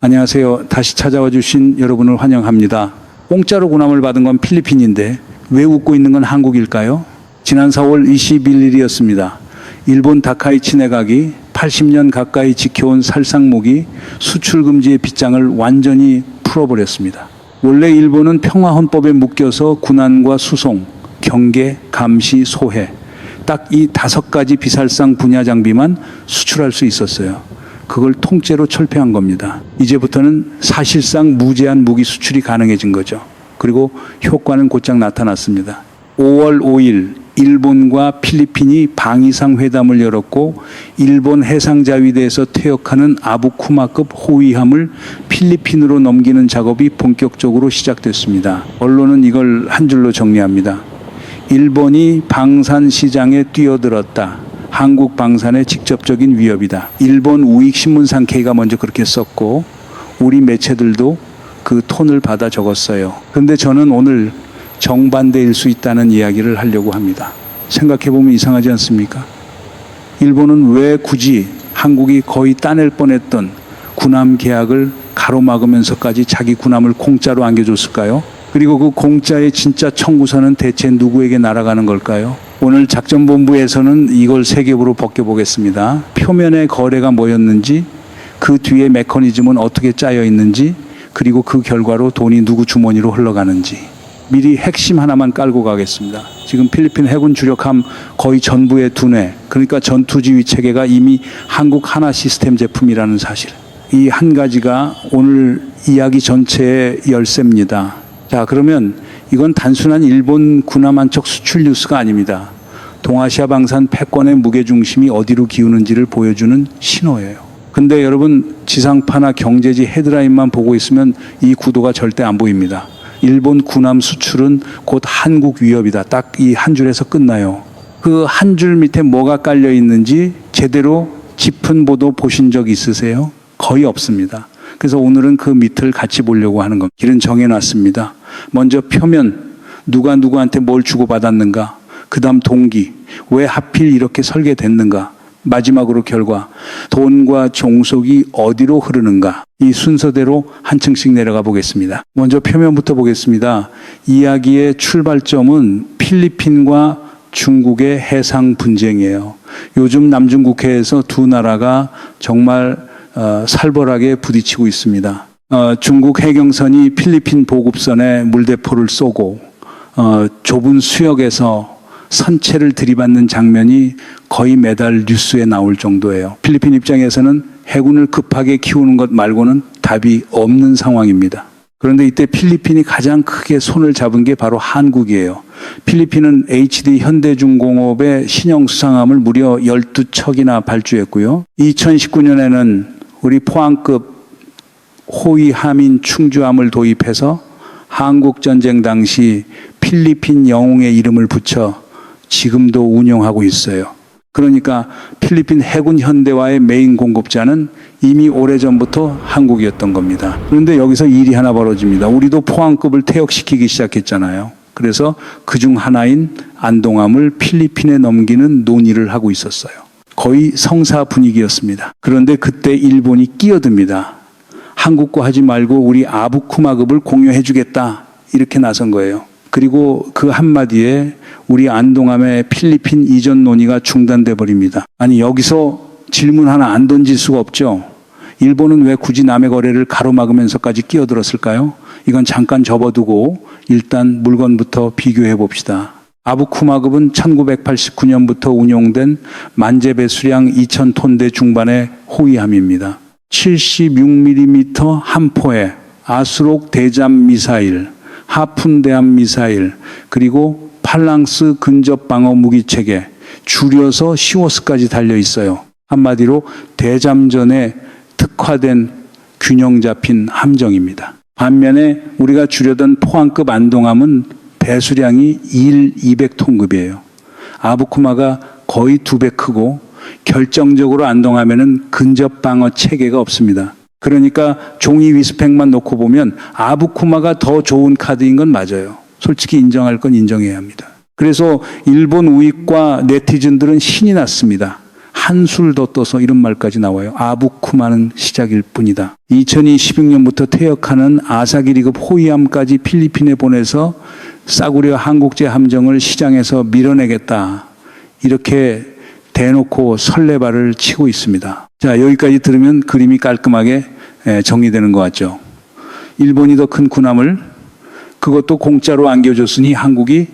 안녕하세요. 다시 찾아와 주신 여러분을 환영합니다. 공짜로 군함을 받은 건 필리핀인데 왜 웃고 있는 건 한국일까요? 지난 4월 21일이었습니다. 일본 다카이치 내각이 80년 가까이 지켜온 살상무기 수출 금지의 빗장을 완전히 풀어버렸습니다. 원래 일본은 평화헌법에 묶여서 군안과 수송, 경계, 감시, 소해 딱 이 5가지 비살상 분야 장비만 수출할 수 있었어요. 그걸 통째로 철폐한 겁니다. 이제부터는 사실상 무제한 무기 수출이 가능해진 거죠. 그리고 효과는 곧장 나타났습니다. 5월 5일 일본과 필리핀이 방위상 회담을 열었고 일본 해상자위대에서 퇴역하는 아부쿠마급 호위함을 필리핀으로 넘기는 작업이 본격적으로 시작됐습니다. 언론은 이걸 한 줄로 정리합니다. 일본이 방산 시장에 뛰어들었다. 한국 방산의 직접적인 위협이다. 일본 우익신문 산케이가 먼저 그렇게 썼고 우리 매체들도 그 톤을 받아 적었어요. 그런데 저는 오늘 정반대일 수 있다는 이야기를 하려고 합니다. 생각해보면 이상하지 않습니까? 일본은 왜 굳이 한국이 거의 따낼 뻔했던 군함 계약을 가로막으면서까지 자기 군함을 공짜로 안겨줬을까요? 그리고 그 공짜의 진짜 청구서는 대체 누구에게 날아가는 걸까요? 오늘 작전본부에서는 이걸 세 겹으로 벗겨보겠습니다. 표면의 거래가 뭐였는지, 그 뒤에 메커니즘은 어떻게 짜여 있는지, 그리고 그 결과로 돈이 누구 주머니로 흘러가는지. 미리 핵심 하나만 깔고 가겠습니다. 지금 필리핀 해군 주력함 거의 전부의 두뇌, 그러니까 전투지휘 체계가 이미 한국 하나 시스템 제품이라는 사실. 이 한 가지가 오늘 이야기 전체의 열쇠입니다. 자, 그러면 이건 단순한 일본 군함 한 척 수출 뉴스가 아닙니다. 동아시아 방산 패권의 무게중심이 어디로 기우는지를 보여주는 신호예요. 근데 여러분 지상파나 경제지 헤드라인만 보고 있으면 이 구도가 절대 안 보입니다. 일본 군함 수출은 곧 한국 위협이다. 딱 이 한 줄에서 끝나요. 그 한 줄 밑에 뭐가 깔려 있는지 제대로 짚은 보도 보신 적 있으세요? 거의 없습니다. 그래서 오늘은 그 밑을 같이 보려고 하는 겁니다. 길은 정해놨습니다. 먼저 표면, 누가 누구한테 뭘 주고받았는가, 그 다음 동기, 왜 하필 이렇게 설계됐는가, 마지막으로 결과, 돈과 종속이 어디로 흐르는가, 이 순서대로 한 층씩 내려가 보겠습니다. 먼저 표면부터 보겠습니다. 이야기의 출발점은 필리핀과 중국의 해상 분쟁이에요. 요즘 남중국해에서 두 나라가 정말 살벌하게 부딪히고 있습니다. 중국 해경선이 필리핀 보급선에 물대포를 쏘고 좁은 수역에서 선체를 들이받는 장면이 거의 매달 뉴스에 나올 정도예요. 필리핀 입장에서는 해군을 급하게 키우는 것 말고는 답이 없는 상황입니다. 그런데 이때 필리핀이 가장 크게 손을 잡은 게 바로 한국이에요. 필리핀은 HD 현대중공업의 신형 수상함을 무려 12척이나 발주했고요. 2019년에는 우리 포항급 호위함인 충주함을 도입해서 한국전쟁 당시 필리핀 영웅의 이름을 붙여 지금도 운영하고 있어요. 그러니까 필리핀 해군 현대화의 메인 공급자는 이미 오래전부터 한국이었던 겁니다. 그런데 여기서 일이 하나 벌어집니다. 우리도 포항급을 퇴역시키기 시작했잖아요. 그래서 그중 하나인 안동함을 필리핀에 넘기는 논의를 하고 있었어요. 거의 성사 분위기였습니다. 그런데 그때 일본이 끼어듭니다. 한국과 하지 말고 우리 아부쿠마급을 공유해 주겠다. 이렇게 나선 거예요. 그리고 그 한마디에 우리 안동함의 필리핀 이전 논의가 중단돼 버립니다. 아니 여기서 질문 하나 안 던질 수가 없죠. 일본은 왜 굳이 남의 거래를 가로막으면서까지 끼어들었을까요? 이건 잠깐 접어두고 일단 물건부터 비교해 봅시다. 아부쿠마급은 1989년부터 운용된 만재 배수량 2,000톤대 중반의 호위함입니다. 76mm 한 포에 아수록 대잠 미사일, 하푼 대함 미사일, 그리고 팔랑스 근접 방어 무기 체계, 줄여서 시오스까지 달려 있어요. 한마디로 대잠전에 특화된 균형 잡힌 함정입니다. 반면에 우리가 줄여던 포항급 안동함은 배수량이 200톤급이에요. 아부쿠마가 거의 2배 크고 결정적으로 안동하면은 근접 방어 체계가 없습니다. 그러니까 종이 위스펙만 놓고 보면 아부쿠마가 더 좋은 카드인 건 맞아요. 솔직히 인정할 건 인정해야 합니다. 그래서 일본 우익과 네티즌들은 신이 났습니다. 한술 더 떠서 이런 말까지 나와요. 아부쿠마는 시작일 뿐이다. 2026년부터 퇴역하는 아사기리급 호위함까지 필리핀에 보내서 싸구려 한국제 함정을 시장에서 밀어내겠다. 이렇게 대놓고 설레발을 치고 있습니다. 자, 여기까지 들으면 그림이 깔끔하게 정리되는 것 같죠. 일본이 더 큰 군함을 그것도 공짜로 안겨줬으니 한국이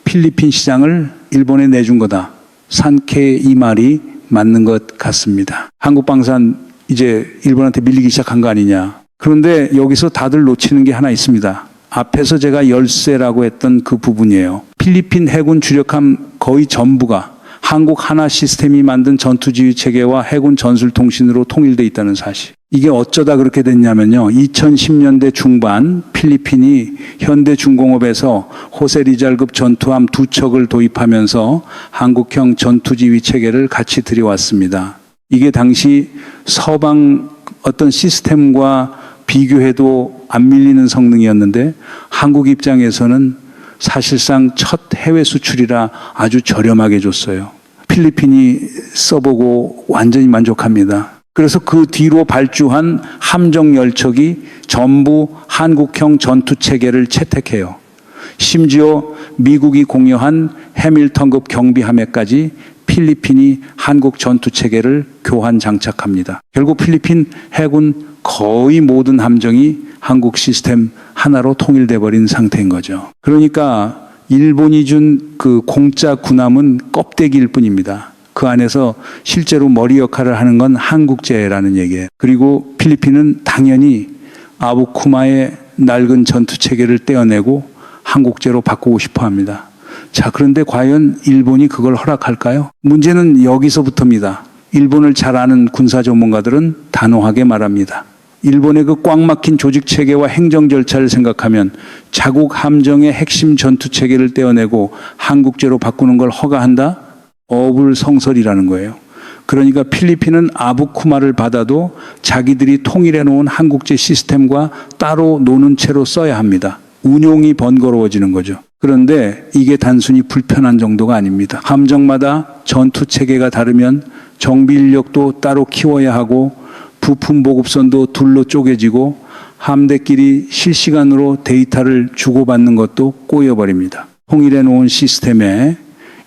필리핀 시장을 일본에 내준 거다. 산케 이 말이 맞는 것 같습니다. 한국 방산 이제 일본한테 밀리기 시작한 거 아니냐. 그런데 여기서 다들 놓치는 게 하나 있습니다. 앞에서 제가 열세라고 했던 그 부분이에요. 필리핀 해군 주력함 거의 전부가 한국 하나 시스템이 만든 전투지휘 체계와 해군 전술통신으로 통일돼 있다는 사실. 이게 어쩌다 그렇게 됐냐면요. 2010년대 중반 필리핀이 현대중공업에서 호세리잘급 전투함 2척을 도입하면서 한국형 전투지휘 체계를 같이 들여왔습니다. 이게 당시 서방 어떤 시스템과 비교해도 안 밀리는 성능이었는데 한국 입장에서는 사실상 첫 해외 수출이라 아주 저렴하게 줬어요. 필리핀이 써보고 완전히 만족합니다. 그래서 그 뒤로 발주한 함정 열척이 전부 한국형 전투체계를 채택해요. 심지어 미국이 공여한 해밀턴급 경비함에까지 필리핀이 한국 전투체계를 교환 장착합니다. 결국 필리핀 해군 거의 모든 함정이 한국 시스템 하나로 통일돼 버린 상태인 거죠. 그러니까 일본이 준 그 공짜 군함은 껍데기일 뿐입니다. 그 안에서 실제로 머리 역할을 하는 건 한국제라는 얘기예요. 그리고 필리핀은 당연히 아부쿠마의 낡은 전투체계를 떼어내고 한국제로 바꾸고 싶어 합니다. 자, 그런데 과연 일본이 그걸 허락할까요? 문제는 여기서부터입니다. 일본을 잘 아는 군사 전문가들은 단호하게 말합니다. 일본의 그 꽉 막힌 조직 체계와 행정 절차를 생각하면 자국 함정의 핵심 전투 체계를 떼어내고 한국제로 바꾸는 걸 허가한다? 어불성설이라는 거예요. 그러니까 필리핀은 아부쿠마를 받아도 자기들이 통일해 놓은 한국제 시스템과 따로 노는 채로 써야 합니다. 운용이 번거로워지는 거죠. 그런데 이게 단순히 불편한 정도가 아닙니다. 함정마다 전투 체계가 다르면 정비 인력도 따로 키워야 하고 부품 보급선도 둘로 쪼개지고 함대끼리 실시간으로 데이터를 주고받는 것도 꼬여버립니다. 통일해 놓은 시스템에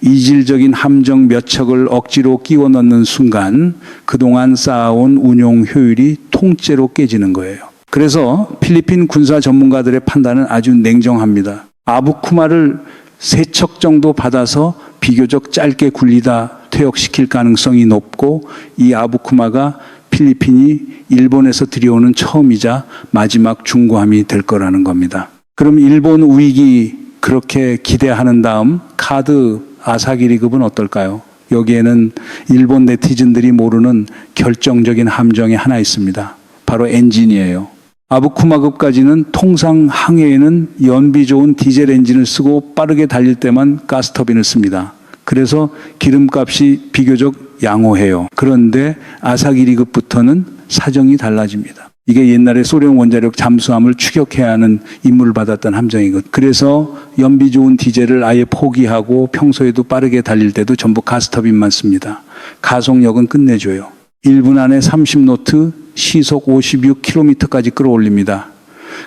이질적인 함정 몇 척을 억지로 끼워 넣는 순간 그동안 쌓아온 운용 효율이 통째로 깨지는 거예요. 그래서 필리핀 군사 전문가들의 판단은 아주 냉정합니다. 아부쿠마를 3척 정도 받아서 비교적 짧게 굴리다 퇴역시킬 가능성이 높고 이 아부쿠마가 필리핀이 일본에서 들여오는 처음이자 마지막 중고함이 될 거라는 겁니다. 그럼 일본 우익이 그렇게 기대하는 다음 카드 아사기리급은 어떨까요? 여기에는 일본 네티즌들이 모르는 결정적인 함정이 하나 있습니다. 바로 엔진이에요. 아부쿠마급까지는 통상 항해에는 연비 좋은 디젤 엔진을 쓰고 빠르게 달릴 때만 가스터빈을 씁니다. 그래서 기름값이 비교적 양호해요. 그런데 아사기리급부터는 사정이 달라집니다. 이게 옛날에 소련 원자력 잠수함을 추격해야 하는 임무를 받았던 함정이거든요. 그래서 연비 좋은 디젤을 아예 포기하고 평소에도 빠르게 달릴 때도 전부 가스터빈만 씁니다. 가속력은 끝내줘요. 1분 안에 30노트, 시속 56km까지 끌어올립니다.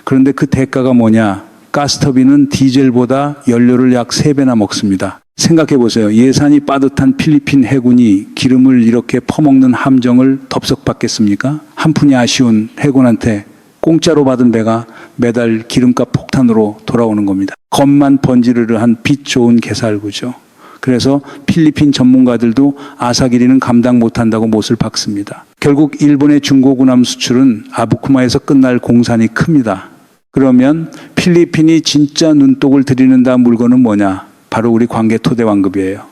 그런데 그 대가가 뭐냐? 가스터빈은 디젤보다 연료를 약 3배나 먹습니다. 생각해 보세요. 예산이 빠듯한 필리핀 해군이 기름을 이렇게 퍼먹는 함정을 덥석받겠습니까? 한푼이 아쉬운 해군한테 공짜로 받은 배가 매달 기름값 폭탄으로 돌아오는 겁니다. 겉만 번지르르한 빛 좋은 개살구죠. 그래서 필리핀 전문가들도 아사기리는 감당 못한다고 못을 박습니다. 결국 일본의 중고군함 수출은 아부쿠마에서 끝날 공산이 큽니다. 그러면 필리핀이 진짜 눈독을 들이는다 물건은 뭐냐? 바로 우리 관계 토대왕급이에요.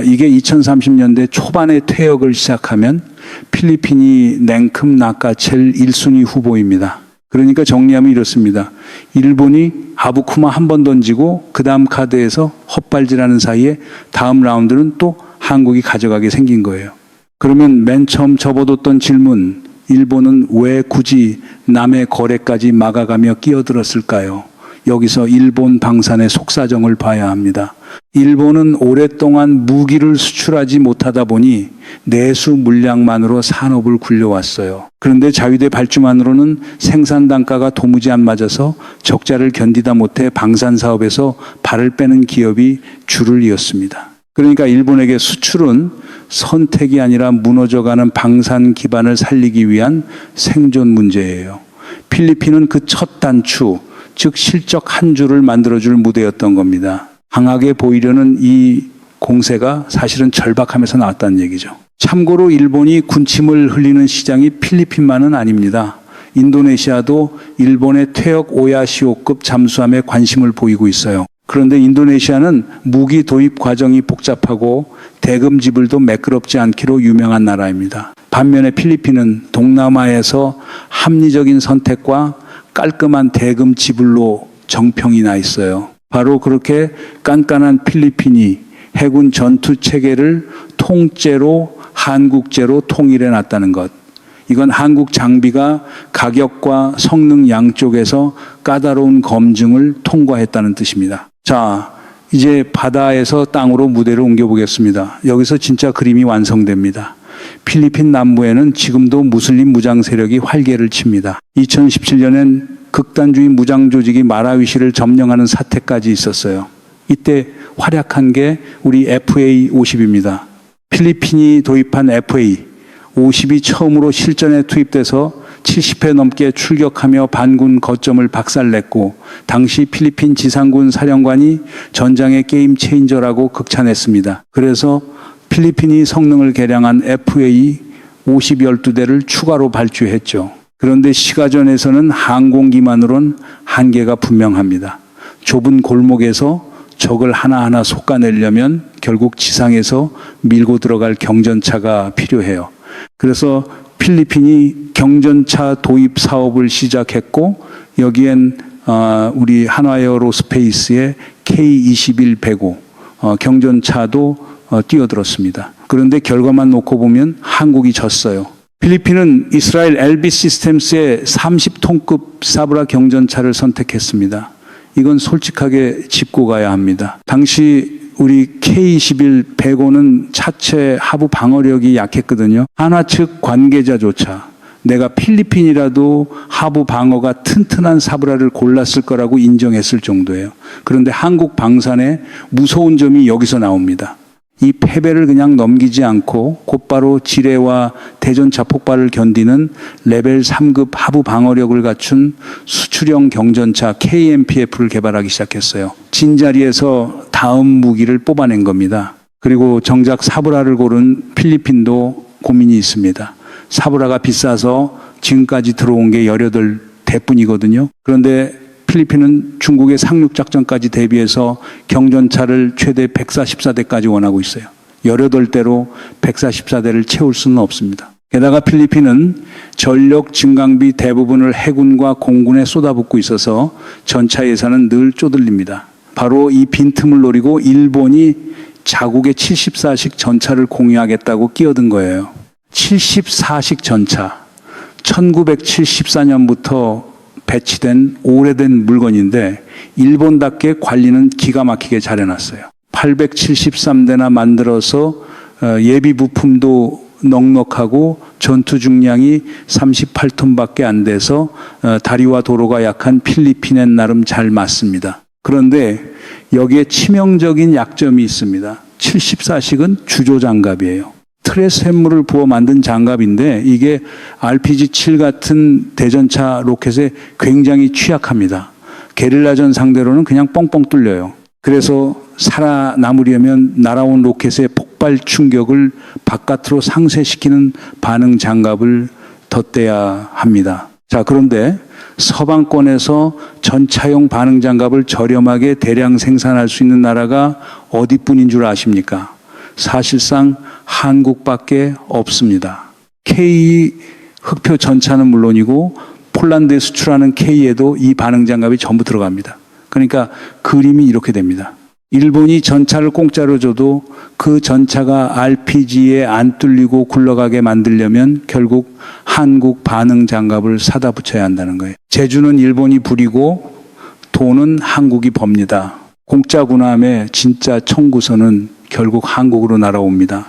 이게 2030년대 초반에 퇴역을 시작하면 필리핀이 냉큼 낚아챌 1순위 후보입니다. 그러니까 정리하면 이렇습니다. 일본이 아부쿠마 한 번 던지고 그 다음 카드에서 헛발질하는 사이에 다음 라운드는 또 한국이 가져가게 생긴 거예요. 그러면 맨 처음 접어뒀던 질문, 일본은 왜 굳이 남의 거래까지 막아가며 끼어들었을까요? 여기서 일본 방산의 속사정을 봐야 합니다. 일본은 오랫동안 무기를 수출하지 못하다 보니 내수 물량만으로 산업을 굴려왔어요. 그런데 자위대 발주만으로는 생산 단가가 도무지 안 맞아서 적자를 견디다 못해 방산 사업에서 발을 빼는 기업이 줄을 이었습니다. 그러니까 일본에게 수출은 선택이 아니라 무너져가는 방산 기반을 살리기 위한 생존 문제예요. 필리핀은 그 첫 단추, 즉 실적 한 줄을 만들어줄 무대였던 겁니다. 강하게 보이려는 이 공세가 사실은 절박함에서 나왔다는 얘기죠. 참고로 일본이 군침을 흘리는 시장이 필리핀만은 아닙니다. 인도네시아도 일본의 퇴역 오야시오급 잠수함에 관심을 보이고 있어요. 그런데 인도네시아는 무기 도입 과정이 복잡하고 대금 지불도 매끄럽지 않기로 유명한 나라입니다. 반면에 필리핀은 동남아에서 합리적인 선택과 깔끔한 대금 지불로 정평이 나 있어요. 바로 그렇게 깐깐한 필리핀이 해군 전투 체계를 통째로 한국제로 통일해 놨다는 것. 이건 한국 장비가 가격과 성능 양쪽에서 까다로운 검증을 통과했다는 뜻입니다. 자, 이제 바다에서 땅으로 무대를 옮겨보겠습니다. 여기서 진짜 그림이 완성됩니다. 필리핀 남부에는 지금도 무슬림 무장 세력이 활개를 칩니다. 2017년엔 극단주의 무장 조직이 마라위시를 점령하는 사태까지 있었어요. 이때 활약한 게 우리 FA-50입니다. 필리핀이 도입한 FA-50이 처음으로 실전에 투입돼서 70회 넘게 출격하며 반군 거점을 박살냈고 당시 필리핀 지상군 사령관이 전장의 게임 체인저라고 극찬했습니다. 그래서 필리핀이 성능을 개량한 FA-50 12대를 추가로 발주했죠. 그런데 시가전에서는 항공기만으론 한계가 분명합니다. 좁은 골목에서 적을 하나하나 솎아내려면 결국 지상에서 밀고 들어갈 경전차가 필요해요. 그래서 필리핀이 경전차 도입 사업을 시작했고 여기엔 우리 한화에어로스페이스의 K-21 105 경전차도 뛰어들었습니다. 그런데 결과만 놓고 보면 한국이 졌어요. 필리핀은 이스라엘 LB 시스템스의 30톤급 사브라 경전차를 선택했습니다. 이건 솔직하게 짚고 가야 합니다. 당시 우리 K-21 105는 차체 하부 방어력이 약했거든요. 한화 측 관계자조차 내가 필리핀이라도 하부 방어가 튼튼한 사브라를 골랐을 거라고 인정했을 정도예요. 그런데 한국 방산의 무서운 점이 여기서 나옵니다. 이 패배를 그냥 넘기지 않고 곧바로 지뢰와 대전차 폭발을 견디는 레벨 3급 하부 방어력을 갖춘 수출형 경전차 KMPF를 개발하기 시작했어요. 진자리에서 다음 무기를 뽑아낸 겁니다. 그리고 정작 사브라를 고른 필리핀도 고민이 있습니다. 사브라가 비싸서 지금까지 들어온 게 18대뿐이거든요. 그런데 필리핀은 중국의 상륙작전까지 대비해서 경전차를 최대 144대까지 원하고 있어요. 18대로 144대를 채울 수는 없습니다. 게다가 필리핀은 전력 증강비 대부분을 해군과 공군에 쏟아붓고 있어서 전차 예산은 늘 쪼들립니다. 바로 이 빈틈을 노리고 일본이 자국의 74식 전차를 공유하겠다고 끼어든 거예요. 74식 전차. 1974년부터 배치된 오래된 물건인데 일본답게 관리는 기가 막히게 잘 해놨어요. 873대나 만들어서 예비 부품도 넉넉하고 전투 중량이 38톤밖에 안 돼서 다리와 도로가 약한 필리핀엔 나름 잘 맞습니다. 그런데 여기에 치명적인 약점이 있습니다. 74식은 주조장갑이에요. 틀에 쇳물을 부어 만든 장갑인데 이게 RPG-7 같은 대전차 로켓에 굉장히 취약합니다. 게릴라전 상대로는 그냥 뻥뻥 뚫려요. 그래서 살아남으려면 날아온 로켓의 폭발 충격을 바깥으로 상쇄시키는 반응 장갑을 덧대야 합니다. 자, 그런데 서방권에서 전차용 반응 장갑을 저렴하게 대량 생산할 수 있는 나라가 어디뿐인 줄 아십니까? 사실상 한국밖에 없습니다. K 흑표 전차는 물론이고 폴란드에 수출하는 K에도 이 반응 장갑이 전부 들어갑니다. 그러니까 그림이 이렇게 됩니다. 일본이 전차를 공짜로 줘도 그 전차가 RPG에 안 뚫리고 굴러가게 만들려면 결국 한국 반응 장갑을 사다 붙여야 한다는 거예요. 제주는 일본이 부리고 돈은 한국이 법니다. 공짜 군함의 진짜 청구서는 결국 한국으로 날아옵니다.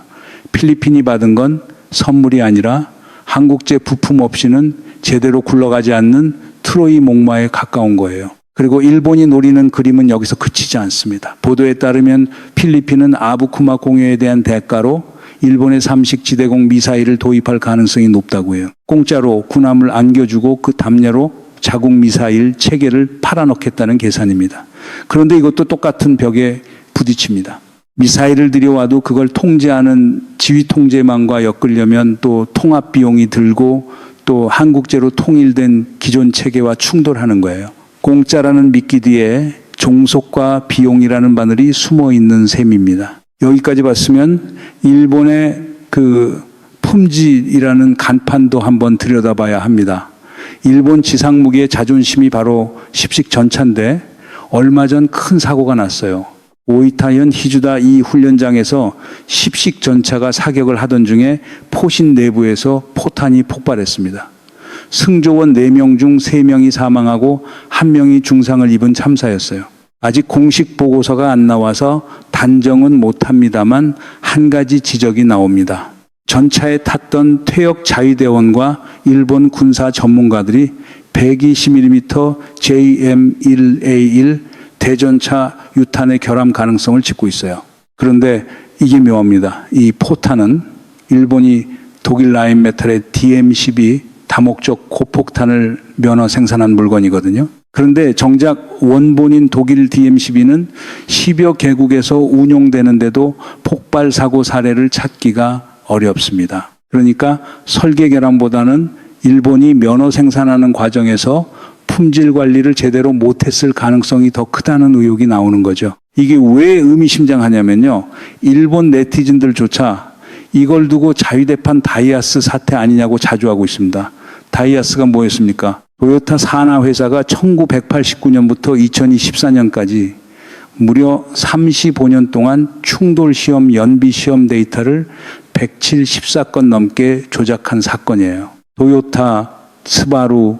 필리핀이 받은 건 선물이 아니라 한국제 부품 없이는 제대로 굴러가지 않는 트로이 목마에 가까운 거예요. 그리고 일본이 노리는 그림은 여기서 그치지 않습니다. 보도에 따르면 필리핀은 아부쿠마 공여에 대한 대가로 일본의 삼식지대공 미사일을 도입할 가능성이 높다고 해요. 공짜로 군함을 안겨주고 그 담례로 자국 미사일 체계를 팔아넣겠다는 계산입니다. 그런데 이것도 똑같은 벽에 부딪힙니다. 미사일을 들여와도 그걸 통제하는 지휘 통제망과 엮으려면 또 통합 비용이 들고 또 한국제로 통일된 기존 체계와 충돌하는 거예요. 공짜라는 미끼 뒤에 종속과 비용이라는 바늘이 숨어 있는 셈입니다. 여기까지 봤으면 일본의 그 품질이라는 간판도 한번 들여다봐야 합니다. 일본 지상무기의 자존심이 바로 십식전차인데 얼마 전 큰 사고가 났어요. 오이타현 히주다 이 훈련장에서 십식전차가 사격을 하던 중에 포신 내부에서 포탄이 폭발했습니다. 승조원 4명 중 3명이 사망하고 1명이 중상을 입은 참사였어요. 아직 공식 보고서가 안 나와서 단정은 못합니다만 한 가지 지적이 나옵니다. 전차에 탔던 퇴역 자위대원과 일본 군사 전문가들이 120mm JM1A1 대전차 유탄의 결함 가능성을 짚고 있어요. 그런데 이게 묘합니다. 이 포탄은 일본이 독일 라인메탈의 DM12 다목적 고폭탄을 면허 생산한 물건이거든요. 그런데 정작 원본인 독일 DM12는 10여 개국에서 운용되는데도 폭발 사고 사례를 찾기가 어렵습니다. 그러니까 설계 결함보다는 일본이 면허 생산하는 과정에서 품질 관리를 제대로 못했을 가능성이 더 크다는 의혹이 나오는 거죠. 이게 왜 의미심장하냐면요. 일본 네티즌들조차 이걸 두고 자위대판 다이아스 사태 아니냐고 자주하고 있습니다. 다이아스가 뭐였습니까? 토요타 산하 회사가 1989년부터 2024년까지 무려 35년 동안 충돌 시험, 연비 시험 데이터를 170사건 넘게 조작한 사건이에요. 토요타, 스바루,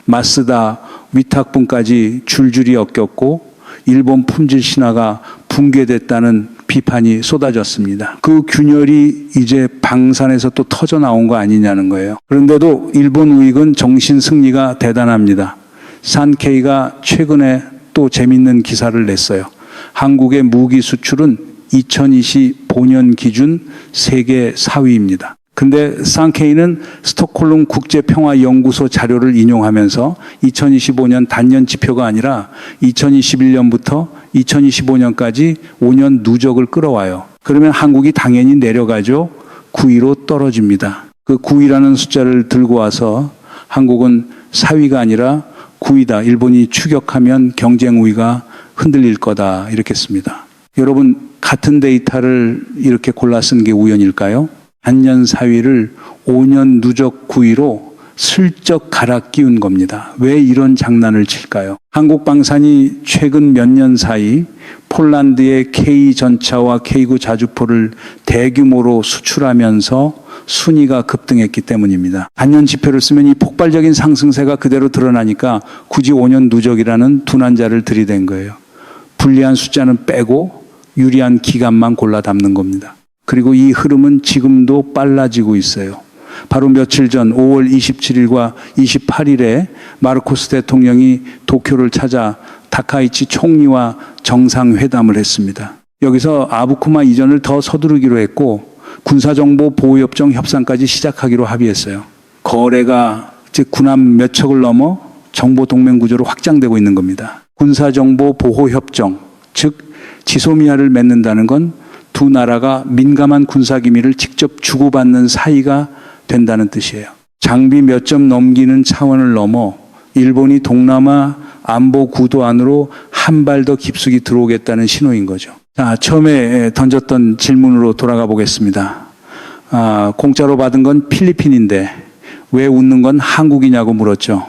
마쓰다, 위탁분까지 줄줄이 엮였고 일본 품질 신화가 붕괴됐다는 비판이 쏟아졌습니다. 그 균열이 이제 방산에서 또 터져 나온 거 아니냐는 거예요. 그런데도 일본 우익은 정신 승리가 대단합니다. 산케이가 최근에 또 재밌는 기사를 냈어요. 한국의 무기 수출은 2025년 기준 세계 4위입니다. 근데 산케이는 스톡홀름 국제평화연구소 자료를 인용하면서 2025년 단년 지표가 아니라 2021년부터 2025년까지 5년 누적을 끌어와요. 그러면 한국이 당연히 내려가죠. 9위로 떨어집니다. 그 9위라는 숫자를 들고 와서 한국은 4위가 아니라 9위다. 일본이 추격하면 경쟁 우위가 흔들릴 거다. 이렇게 씁니다. 여러분 같은 데이터를 이렇게 골라 쓴 게 우연일까요? 단년 4위를 5년 누적 9위로 슬쩍 갈아 끼운 겁니다. 왜 이런 장난을 칠까요? 한국 방산이 최근 몇 년 사이 폴란드의 K-전차와 K9 자주포를 대규모로 수출하면서 순위가 급등했기 때문입니다. 단년 지표를 쓰면 이 폭발적인 상승세가 그대로 드러나니까 굳이 5년 누적이라는 둔한자를 들이댄 거예요. 불리한 숫자는 빼고 유리한 기간만 골라 담는 겁니다. 그리고 이 흐름은 지금도 빨라지고 있어요. 바로 며칠 전 5월 27일과 28일에 마르코스 대통령이 도쿄를 찾아 다카이치 총리와 정상회담을 했습니다. 여기서 아부쿠마 이전을 더 서두르기로 했고 군사정보 보호협정 협상까지 시작하기로 합의했어요. 거래가 즉 군함 몇 척을 넘어 정보동맹 구조로 확장되고 있는 겁니다. 군사정보 보호협정, 즉 지소미아를 맺는다는 건 두 나라가 민감한 군사기밀을 직접 주고받는 사이가 된다는 뜻이에요. 장비 몇 점 넘기는 차원을 넘어 일본이 동남아 안보 구도 안으로 한 발 더 깊숙이 들어오겠다는 신호인 거죠. 자, 처음에 던졌던 질문으로 돌아가 보겠습니다. 공짜로 받은 건 필리핀인데 왜 웃는 건 한국이냐고 물었죠.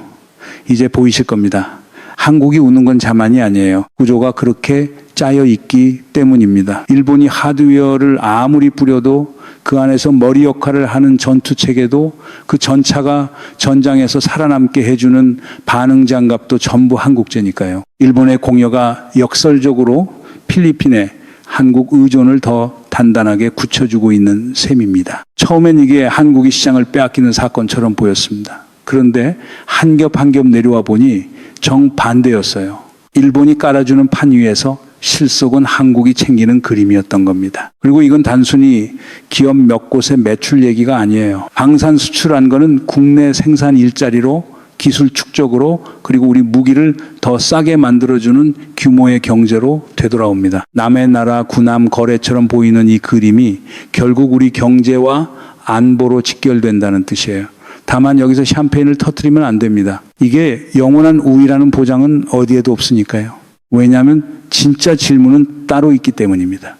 이제 보이실 겁니다. 한국이 웃는 건 자만이 아니에요. 구조가 그렇게 짜여 있기 때문입니다. 일본이 하드웨어를 아무리 뿌려도 그 안에서 머리 역할을 하는 전투체계도 그 전차가 전장에서 살아남게 해주는 반응 장갑도 전부 한국제니까요. 일본의 공여가 역설적으로 필리핀에 한국 의존을 더 단단하게 굳혀주고 있는 셈입니다. 처음엔 이게 한국이 시장을 빼앗기는 사건처럼 보였습니다. 그런데 한 겹 한 겹 내려와 보니 정반대였어요. 일본이 깔아주는 판 위에서 실속은 한국이 챙기는 그림이었던 겁니다. 그리고 이건 단순히 기업 몇 곳의 매출 얘기가 아니에요. 방산 수출한 거는 국내 생산 일자리로 기술 축적으로 그리고 우리 무기를 더 싸게 만들어주는 규모의 경제로 되돌아옵니다. 남의 나라 군함 거래처럼 보이는 이 그림이 결국 우리 경제와 안보로 직결된다는 뜻이에요. 다만 여기서 샴페인을 터뜨리면 안 됩니다. 이게 영원한 우위라는 보장은 어디에도 없으니까요. 왜냐하면 진짜 질문은 따로 있기 때문입니다.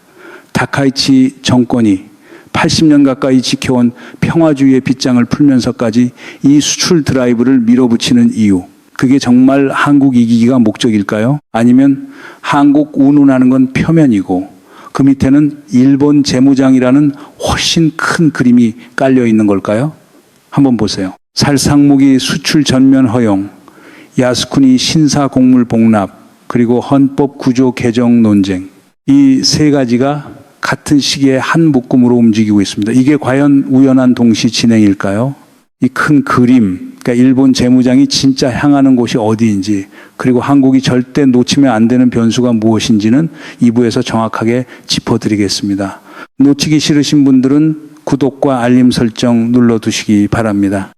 다카이치 정권이 80년 가까이 지켜온 평화주의의 빗장을 풀면서까지 이 수출 드라이브를 밀어붙이는 이유, 그게 정말 한국 이기기가 목적일까요? 아니면 한국 운운하는 건 표면이고 그 밑에는 일본 재무장이라는 훨씬 큰 그림이 깔려 있는 걸까요? 한번 보세요. 살상무기 수출 전면 허용, 야스쿠니 신사 곡물 복납, 그리고 헌법 구조 개정 논쟁. 이 세 가지가 같은 시기에 한 묶음으로 움직이고 있습니다. 이게 과연 우연한 동시 진행일까요? 이 큰 그림, 그러니까 일본 재무장이 진짜 향하는 곳이 어디인지, 그리고 한국이 절대 놓치면 안 되는 변수가 무엇인지는 2부에서 정확하게 짚어드리겠습니다. 놓치기 싫으신 분들은 구독과 알림 설정 눌러두시기 바랍니다.